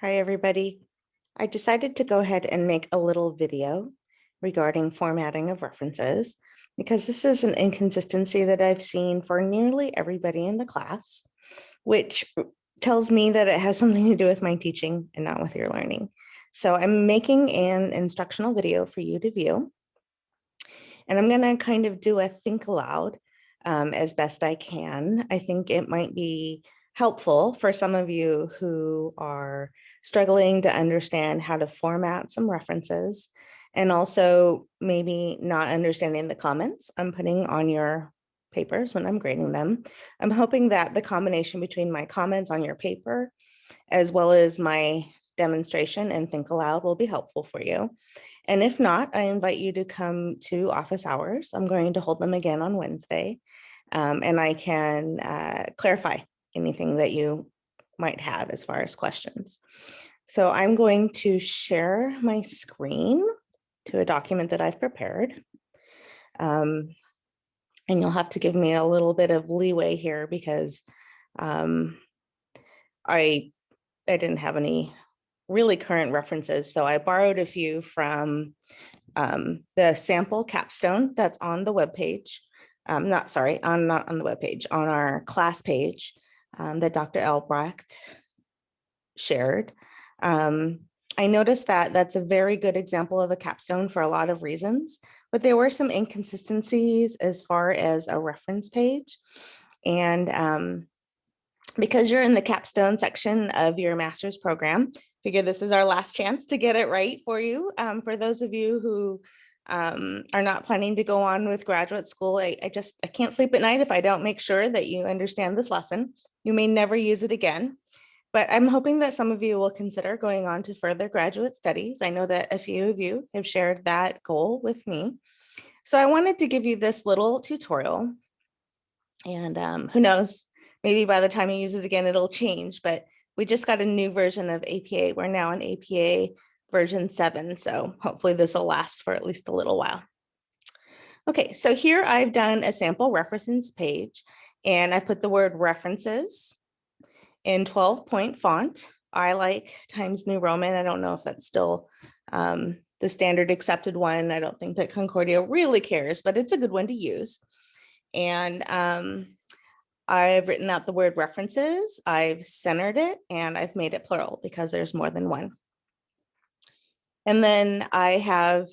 Hi, everybody. I decided to go ahead and make a little video regarding formatting of references because this is an inconsistency that I've seen for nearly everybody in the class, which tells me that it has something to do with my teaching and not with your learning. So I'm making an instructional video for you to view, and I'm going to kind of do a think aloud as best I can. I think it might be helpful for some of you who are struggling to understand how to format some references and also maybe not understanding the comments I'm putting on your papers when I'm grading them. I'm hoping that the combination between my comments on your paper as well as my demonstration and think aloud will be helpful for you. And if not, I invite you to come to office hours. I'm going to hold them again on Wednesday, and I can clarify anything that you might have as far as questions. So I'm going to share my screen to a document that I've prepared. And you'll have to give me a little bit of leeway here because I didn't have any really current references. So I borrowed a few from the sample capstone that's on the webpage. Not on the webpage, on our class page that Dr. Albrecht shared. I noticed that that's a very good example of a capstone for a lot of reasons, but there were some inconsistencies as far as a reference page. And because you're in the capstone section of your master's program, figure this is our last chance to get it right for you. For those of you who are not planning to go on with graduate school, I can't sleep at night if I don't make sure that you understand this lesson. You may never use it again, but I'm hoping that some of you will consider going on to further graduate studies. I know that a few of you have shared that goal with me. So I wanted to give you this little tutorial, and who knows, maybe by the time you use it again, it'll change, but we just got a new version of APA. We're now in APA version 7, so hopefully this will last for at least a little while. Okay, so here I've done a sample references page, and I put the word references in 12-point font. I like Times New Roman. I don't know if that's still the standard accepted one. I don't think that Concordia really cares, but it's a good one to use. And I've written out the word references, I've centered it, and I've made it plural because there's more than one. And then I have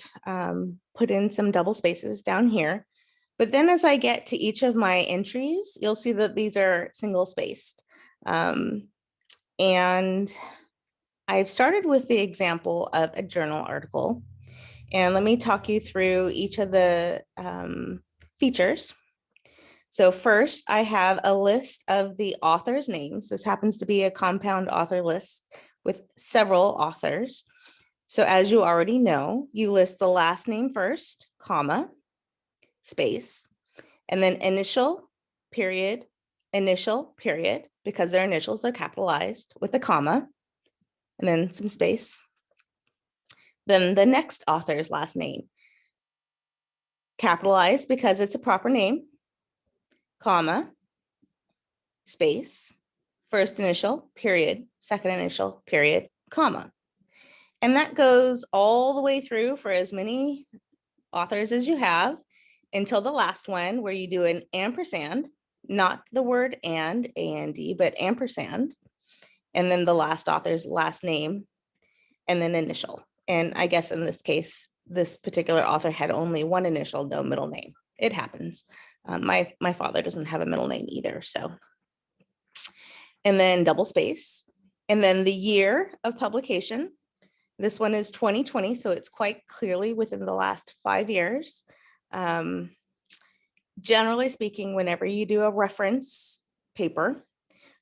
put in some double spaces down here. But then as I get to each of my entries, you'll see that these are single spaced. And I've started with the example of a journal article. And let me talk you through each of the features. So first, I have a list of the authors' names. This happens to be a compound author list with several authors. So as you already know, you list the last name first, comma, space, and then initial, period, because their initials are capitalized with a comma, and then some space. Then the next author's last name, capitalized because it's a proper name, comma, space, first initial, period, second initial, period, comma. And that goes all the way through for as many authors as you have until the last one where you do an ampersand, not the word and, A-N-D, but ampersand. And then the last author's last name and then initial. And I guess in this case, this particular author had only one initial, no middle name. It happens. My father doesn't have a middle name either, so. And then double space. And then the year of publication. This one is 2020, so it's quite clearly within the last 5 years. Generally speaking, whenever you do a reference paper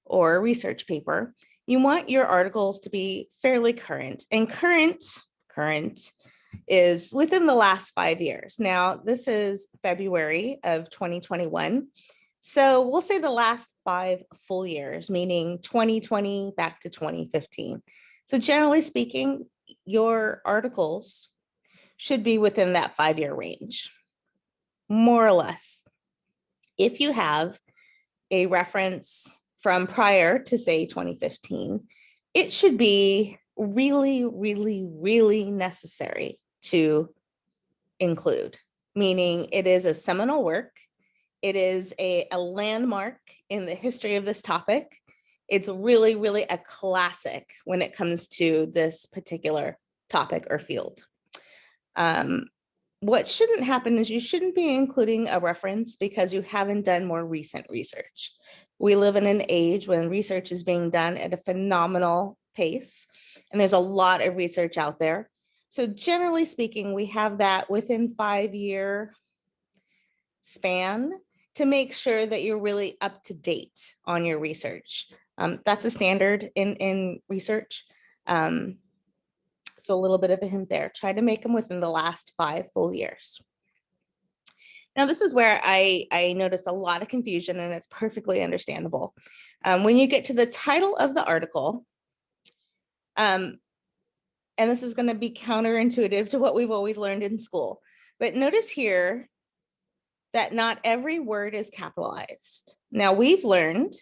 or a research paper, you want your articles to be fairly current. And current is within the last 5 years. Now, this is February of 2021. So we'll say the last 5 full years, meaning 2020 back to 2015. So generally speaking, your articles should be within that 5-year range, more or less. If you have a reference from prior to, say, 2015, it should be really, really, really necessary to include, meaning it is a seminal work. It is a landmark in the history of this topic. It's really, really a classic when it comes to this particular topic or field. What shouldn't happen is you shouldn't be including a reference because you haven't done more recent research. We live in an age when research is being done at a phenomenal pace, and there's a lot of research out there. So generally speaking, we have that within 5-year span to make sure that you're really up to date on your research. That's a standard in research. So a little bit of a hint there. Try to make them within the last 5 full years. Now, this is where I noticed a lot of confusion, and it's perfectly understandable. When you get to the title of the article, and this is going to be counterintuitive to what we've always learned in school, but notice here that not every word is capitalized. Now, we've learned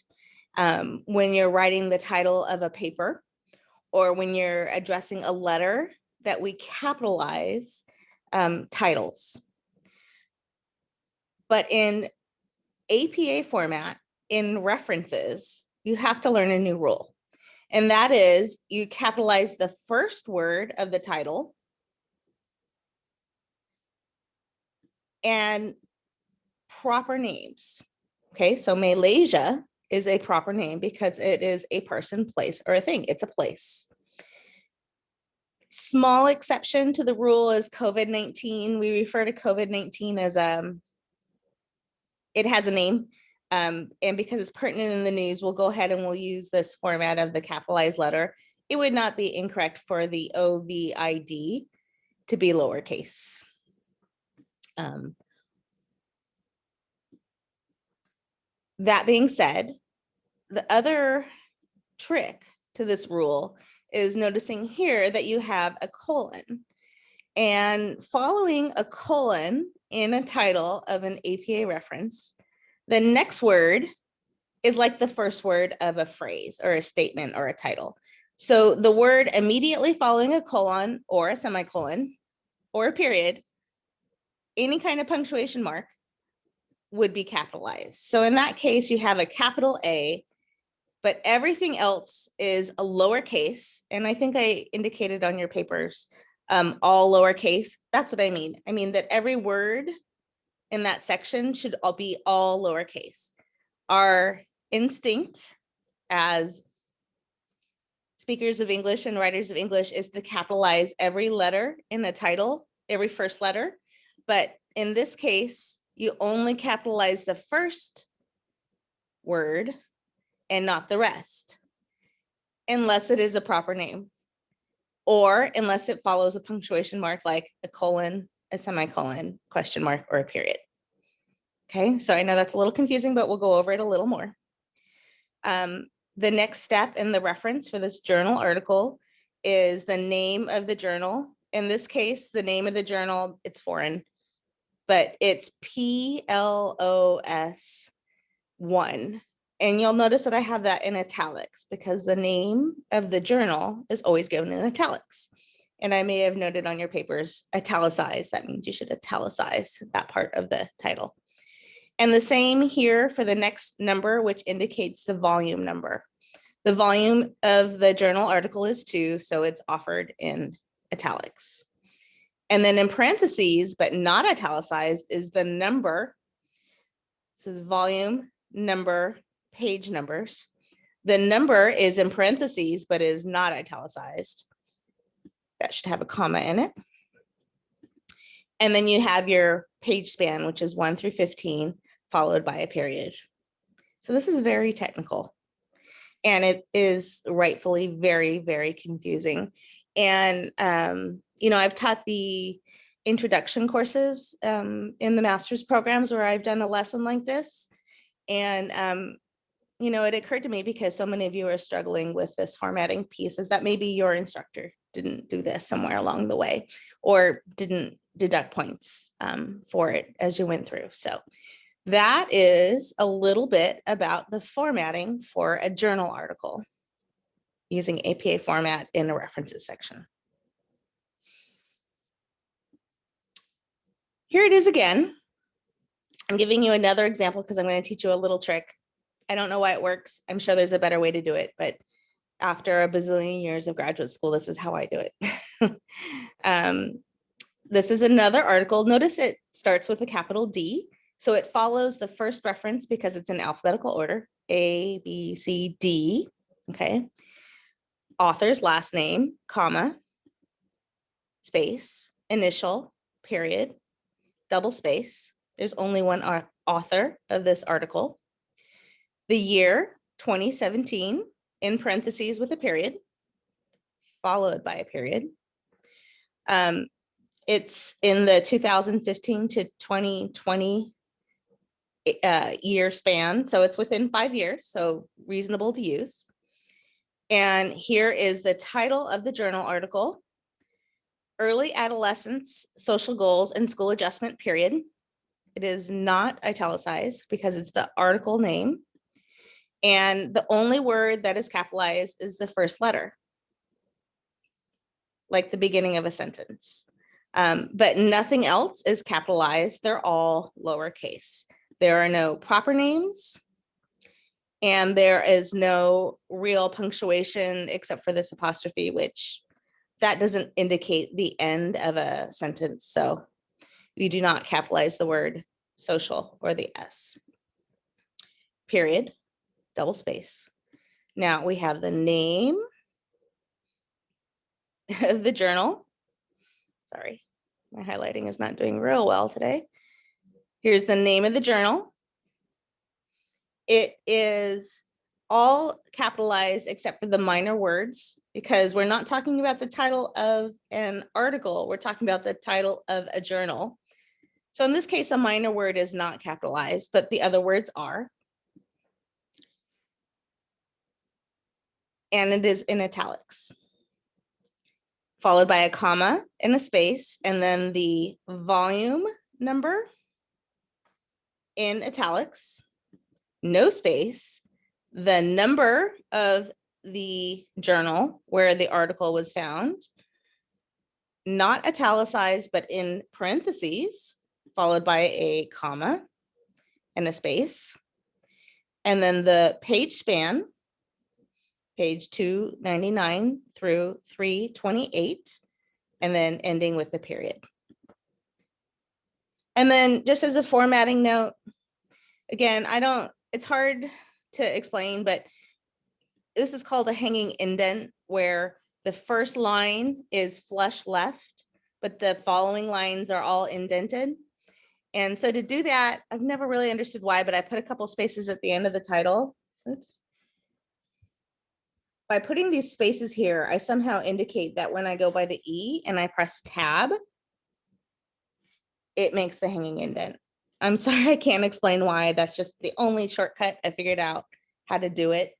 when you're writing the title of a paper or when you're addressing a letter that we capitalize titles. But in APA format, in references, you have to learn a new rule. And that is you capitalize the first word of the title and proper names. Okay, so Malaysia is a proper name because it is a person, place, or a thing. It's a place. Small exception to the rule is COVID-19. We refer to COVID-19 as it has a name. And because it's pertinent in the news, we'll go ahead and we'll use this format of the capitalized letter. It would not be incorrect for the OVID to be lowercase. That being said, the other trick to this rule is noticing here that you have a colon. And following a colon in a title of an APA reference, the next word is like the first word of a phrase or a statement or a title. So the word immediately following a colon or a semicolon or a period, any kind of punctuation mark would be capitalized. So in that case, you have a capital A, but everything else is a lowercase. And I think I indicated on your papers, all lowercase. That's what I mean. I mean that every word in that section should all be all lowercase. Our instinct as speakers of English and writers of English is to capitalize every letter in a title, every first letter. But in this case, you only capitalize the first word and not the rest, unless it is a proper name, or unless it follows a punctuation mark like a colon, a semicolon, question mark, or a period. Okay, so I know that's a little confusing, but we'll go over it a little more. The next step in the reference for this journal article is the name of the journal. In this case, the name of the journal, it's foreign, but it's PLOS 1. And you'll notice that I have that in italics because the name of the journal is always given in italics. And I may have noted on your papers, italicized. That means you should italicize that part of the title. And the same here for the next number, which indicates the volume number. The volume of the journal article is 2, so it's offered in italics. And then in parentheses, but not italicized, is the number. This is volume, number, page numbers. The number is in parentheses, but is not italicized. That should have a comma in it. And then you have your page span, which is 1 through 15, followed by a period. So this is very technical. And it is rightfully very, very confusing. And, you know, I've taught the introduction courses in the master's programs where I've done a lesson like this. And, you know, it occurred to me because so many of you are struggling with this formatting piece is that maybe your instructor didn't do this somewhere along the way or didn't deduct points for it as you went through. So that is a little bit about the formatting for a journal article. using APA format in the references section. Here it is again. I'm giving you another example because I'm going to teach you a little trick. I don't know why it works. I'm sure there's a better way to do it, but after a bazillion years of graduate school, this is how I do it. This is another article. Notice it starts with a capital D. So it follows the first reference because it's in alphabetical order, A, B, C, D, okay? Author's last name, comma, space, initial, period, double space. There's only one author of this article. The year, 2017, in parentheses with a period, followed by a period. It's in the 2015 to 2020 year span. So it's within 5 years, so reasonable to use. And here is the title of the journal article, Early Adolescence, Social Goals and School Adjustment, period. It is not italicized because it's the article name. And the only word that is capitalized is the first letter, like the beginning of a sentence. But nothing else is capitalized. They're all lowercase. There are no proper names, and there is no real punctuation except for this apostrophe, which that doesn't indicate the end of a sentence. So we do not capitalize the word social or the S. Period, double space. Now we have the name of the journal. Sorry, my highlighting is not doing real well today. Here's the name of the journal. It is all capitalized except for the minor words, because we're not talking about the title of an article. We're talking about the title of a journal. So in this case, a minor word is not capitalized, but the other words are. And it is in italics, followed by a comma and a space, and then the volume number in italics, no space, the number of the journal where the article was found, not italicized, but in parentheses, followed by a comma and a space, and then the page span, page 299 through 328, and then ending with the period. And then just as a formatting note, again, it's hard to explain, but this is called a hanging indent, where the first line is flush left, but the following lines are all indented. And so to do that, I've never really understood why, but I put a couple spaces at the end of the title. Oops. By putting these spaces here, I somehow indicate that when I go by the E and I press tab, it makes the hanging indent. I'm sorry, I can't explain why. That's just the only shortcut I figured out how to do it.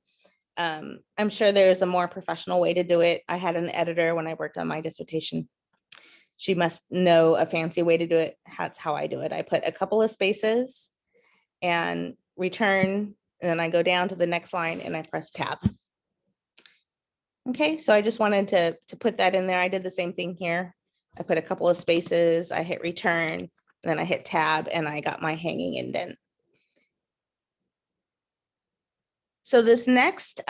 I'm sure there's a more professional way to do it. I had an editor when I worked on my dissertation. She must know a fancy way to do it. That's how I do it. I put a couple of spaces and return, and then I go down to the next line and I press tab. Okay, so I just wanted to put that in there. I did the same thing here. I put a couple of spaces, I hit return, and then I hit tab, and I got my hanging indent. So this next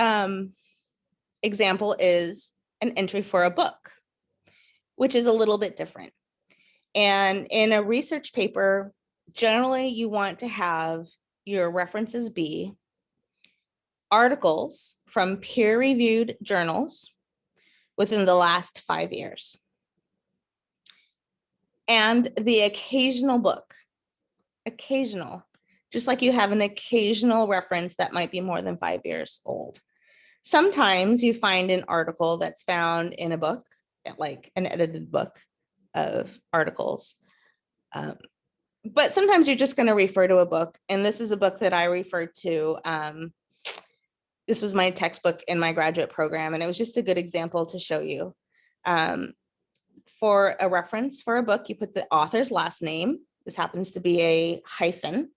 example is an entry for a book, which is a little bit different. And in a research paper, generally you want to have your references be articles from peer-reviewed journals within the last 5 years. And the occasional book, occasional, just like you have an occasional reference that might be more than 5 years old. Sometimes you find an article that's found in a book, like an edited book of articles. But sometimes you're just going to refer to a book. And this is a book that I referred to. This was my textbook in my graduate program, and it was just a good example to show you. For a reference for a book, you put the author's last name. This happens to be a hyphen,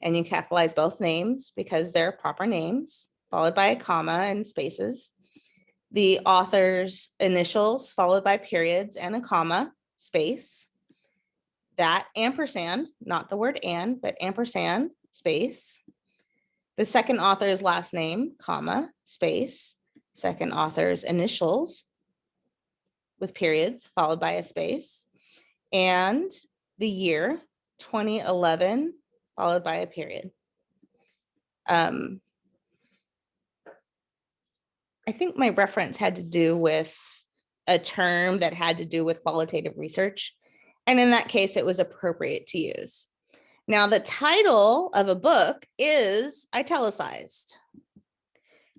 and you capitalize both names because they're proper names, followed by a comma and spaces. the author's initials followed by periods and a comma, space, that ampersand, not the word and, but ampersand, space, the second author's last name, comma, space, second author's initials with periods followed by a space, and the year 2011 followed by a period. I think my reference had to do with a term that had to do with qualitative research. And in that case, it was appropriate to use. Now, the title of a book is italicized.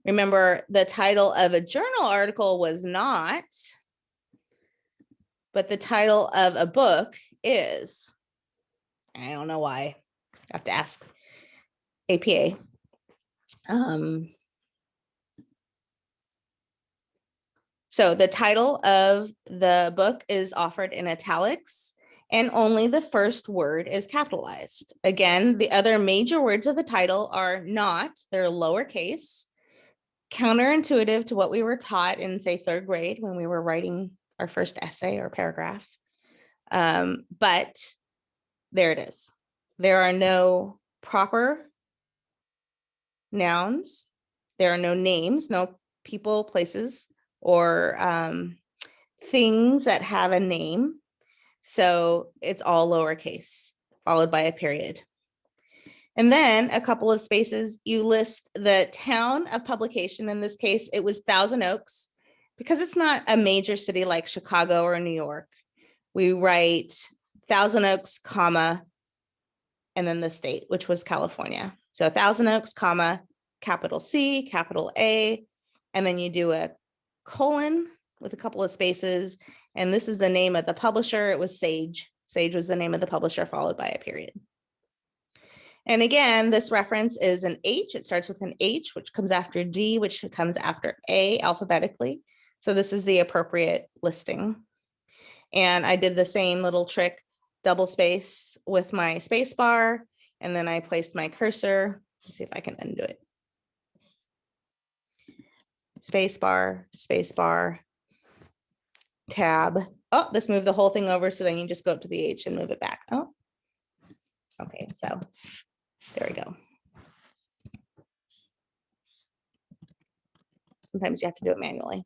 Remember, the title of a journal article was not, but the title of a book is. I don't know why. I have to ask APA. So the title of the book is offered in italics, and only the first word is capitalized. Again, the other major words of the title are not, they're lowercase, counterintuitive to what we were taught in, say, third grade when we were writing our first essay or paragraph. But there it is. There are no proper nouns. There are no names, no people, places, or things that have a name. So it's all lowercase, followed by a period. And then a couple of spaces, you list the town of publication. In this case, it was Thousand Oaks, because it's not a major city like Chicago or New York. We write Thousand Oaks, comma, and then the state, which was California. So Thousand Oaks, comma, capital C, capital A, and then you do a colon with a couple of spaces. And this is the name of the publisher. It was Sage. Sage was the name of the publisher, followed by a period. And again, this reference is an H. It starts with an H, which comes after D, which comes after A alphabetically. So this is the appropriate listing. And I did the same little trick, double space with my space bar, and then I placed my cursor. Let's see if I can undo it. Space bar, tab. Oh, this moved the whole thing over. So then you just go up to the H and move it back. Oh, okay. So there we go. Sometimes you have to do it manually.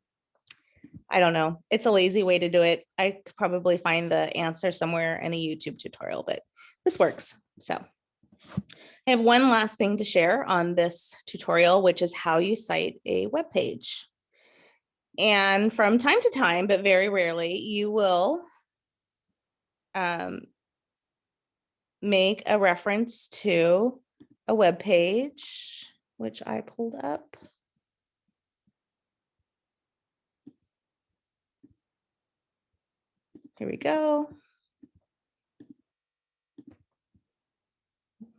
I don't know. It's a lazy way to do it. I could probably find the answer somewhere in a YouTube tutorial, but this works. So I have one last thing to share on this tutorial, which is how you cite a web page. And from time to time, but very rarely, you will make a reference to a web page, which I pulled up. Here we go.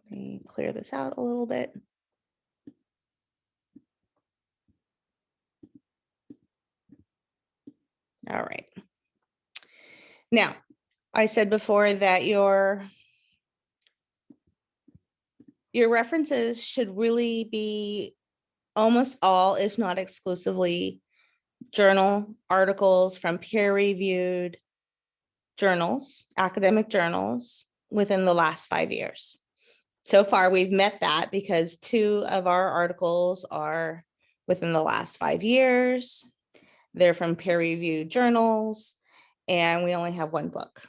Let me clear this out a little bit. All right. Now, I said before that your references should really be almost all, if not exclusively, journal articles from peer-reviewed journals, academic journals, within the last 5 years. So far, we've met that because 2 of our articles are within the last 5 years. They're from peer-reviewed journals, and we only have 1 book.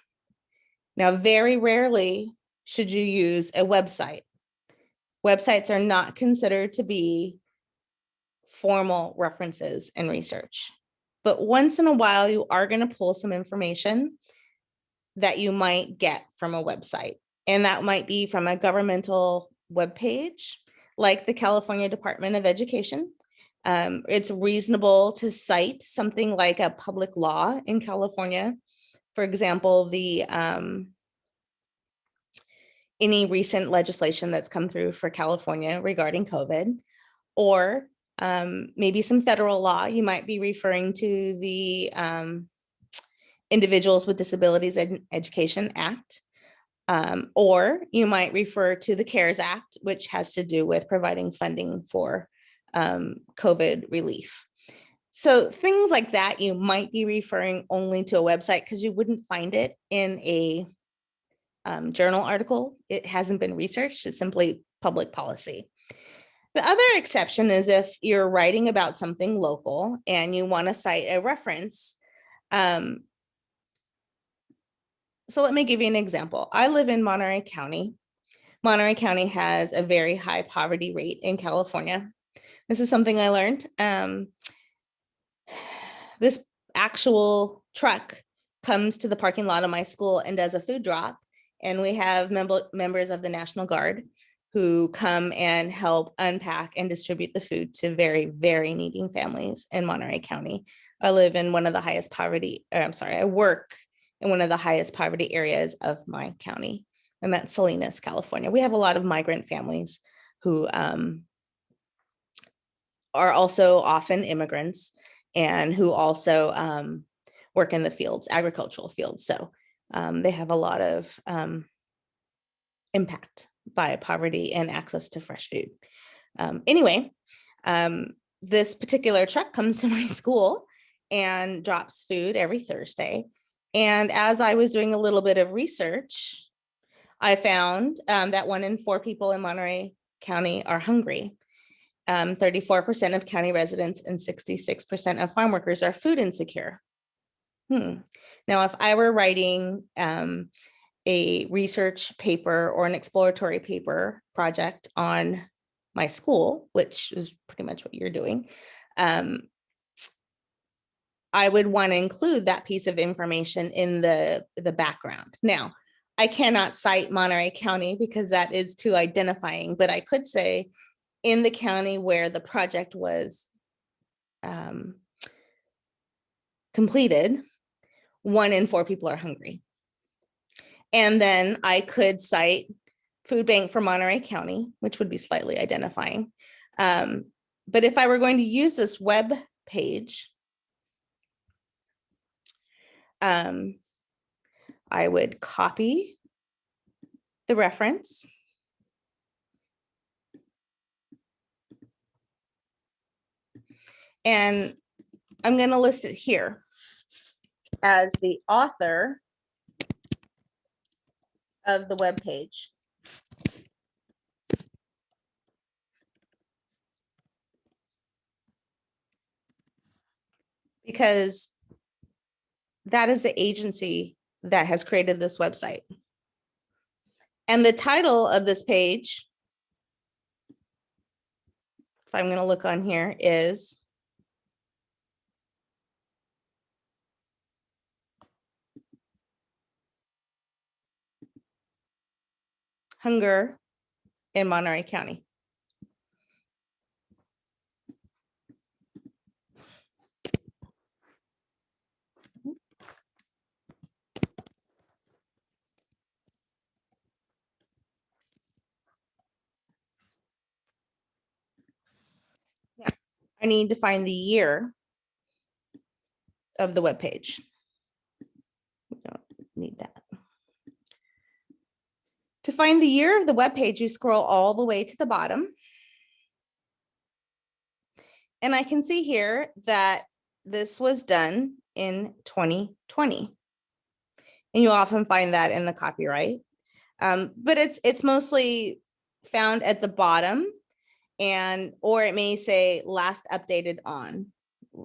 Now, very rarely should you use a website. Websites are not considered to be formal references in research. But once in a while, you are going to pull some information that you might get from a website. And that might be from a governmental webpage, like the California Department of Education. It's reasonable to cite something like a public law in California. For example, any recent legislation that's come through for California regarding COVID, or maybe some federal law. You might be referring to the Individuals with Disabilities Education Act, or you might refer to the CARES Act, which has to do with providing funding for COVID relief. So things like that, you might be referring only to a website because you wouldn't find it in a journal article. It hasn't been researched. It's simply public policy. The other exception is if you're writing about something local and you want to cite a reference. So let me give you an example. I live in Monterey County. Monterey County has a very high poverty rate in California. This is something I learned. This actual truck comes to the parking lot of my school and does a food drop. And we have members of the National Guard who come and help unpack and distribute the food to very, very needing families in Monterey County. I live in one of the highest poverty, I work in one of the highest poverty areas of my county, and that's Salinas, California. We have a lot of migrant families who are also often immigrants and who also work in the fields, agricultural fields. So they have a lot of impact by poverty and access to fresh food. Anyway, this particular truck comes to my school and drops food every Thursday. And as I was doing a little bit of research, I found that 1 in 4 people in Monterey County are hungry. 34% of county residents and 66% of farm workers are food insecure. Now, if I were writing a research paper or an exploratory paper project on my school, which is pretty much what you're doing, I would want to include that piece of information in the background. Now, I cannot cite Monterey County because that is too identifying, but I could say in the county where the project was completed, 1 in 4 people are hungry. And then I could cite Food Bank for Monterey County, which would be slightly identifying. But if I were going to use this web page, I would copy the reference. And I'm going to list it here as the author of the web page. Because that is the agency that has created this website. And the title of this page, if I'm going to look on here, is Hunger in Monterey County. Now, I need to find the year of the web page. We don't need that. To find the year of the web page, you scroll all the way to the bottom. And I can see here that this was done in 2020. And you often find that in the copyright. But it's mostly found at the bottom, or it may say last updated on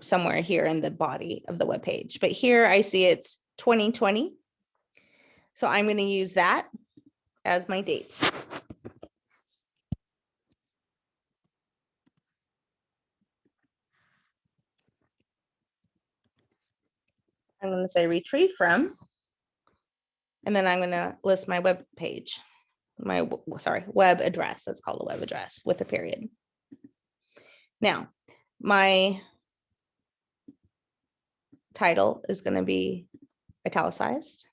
somewhere here in the body of the web page. But here I see it's 2020. So I'm going to use that as my date. I'm going to say retrieve from, and then I'm going to list my web page, web address. Let's call it a web address with a period. Now, my title is going to be italicized.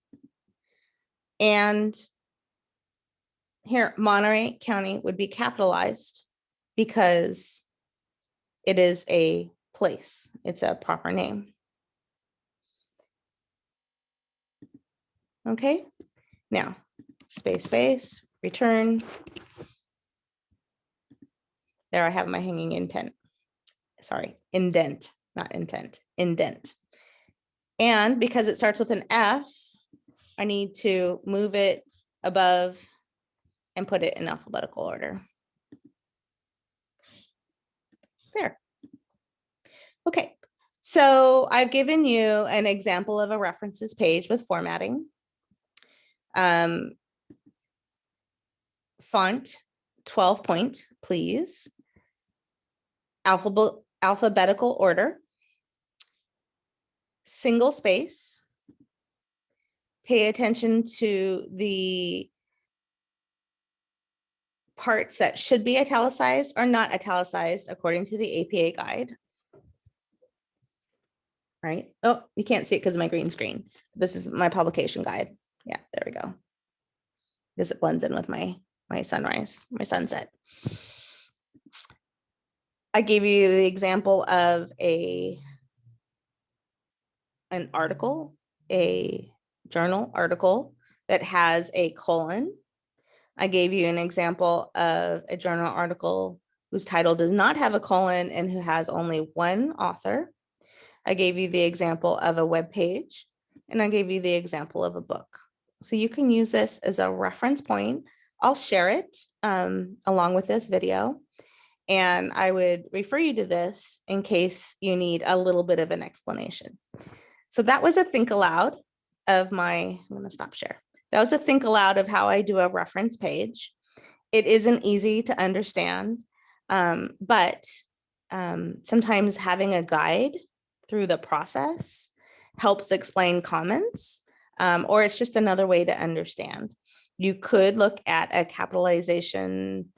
And here, Monterey County would be capitalized because it is a place. It's a proper name. Okay, now space, return. There I have my hanging indent. not intent, indent. And because it starts with an F, I need to move it above and put it in alphabetical order. There. Okay, so I've given you an example of a references page with formatting. Font 12 point, please. Alphabetical order. Single space. Pay attention to the parts that should be italicized or not italicized according to the APA guide. Right? Oh, you can't see it because of my green screen. This is my publication guide. Yeah, there we go. Because it blends in with my sunrise, my sunset. I gave you the example of an article, a journal article that has a colon. I gave you an example of a journal article whose title does not have a colon and who has only one author. I gave you the example of a web page, and I gave you the example of a book. So you can use this as a reference point. I'll share it along with this video, and I would refer you to this in case you need a little bit of an explanation. So that was a think aloud of I'm going to stop share. That was a think aloud of how I do a reference page. It isn't easy to understand, but sometimes having a guide through the process helps explain comments, or it's just another way to understand. You could look at a capitalization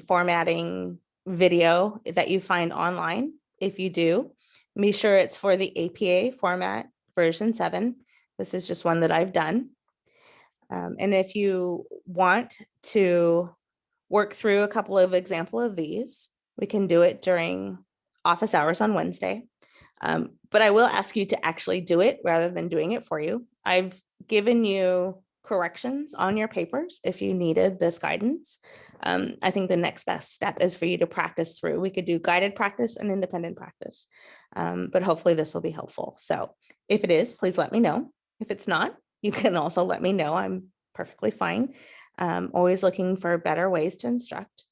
formatting video that you find online. If you do, be sure it's for the APA format version 7. This is just one that I've done. And if you want to work through a couple of examples of these, we can do it during office hours on Wednesday. But I will ask you to actually do it rather than doing it for you. I've given you corrections on your papers if you needed this guidance. I think the next best step is for you to practice through. We could do guided practice and independent practice, but hopefully this will be helpful. So if it is, please let me know. If it's not, you can also let me know. I'm perfectly fine. Always looking for better ways to instruct.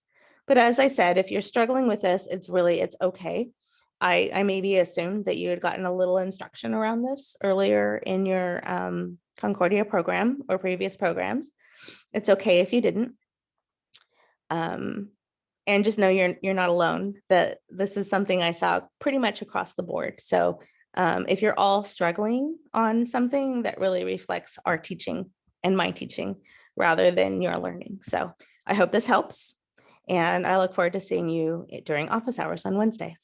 But as I said, if you're struggling with this, it's okay. I maybe assumed that you had gotten a little instruction around this earlier in your Concordia program or previous programs. It's okay if you didn't. And just know you're not alone, that this is something I saw pretty much across the board. So if you're all struggling on something, that really reflects our teaching and my teaching rather than your learning. So I hope this helps. And I look forward to seeing you during office hours on Wednesday.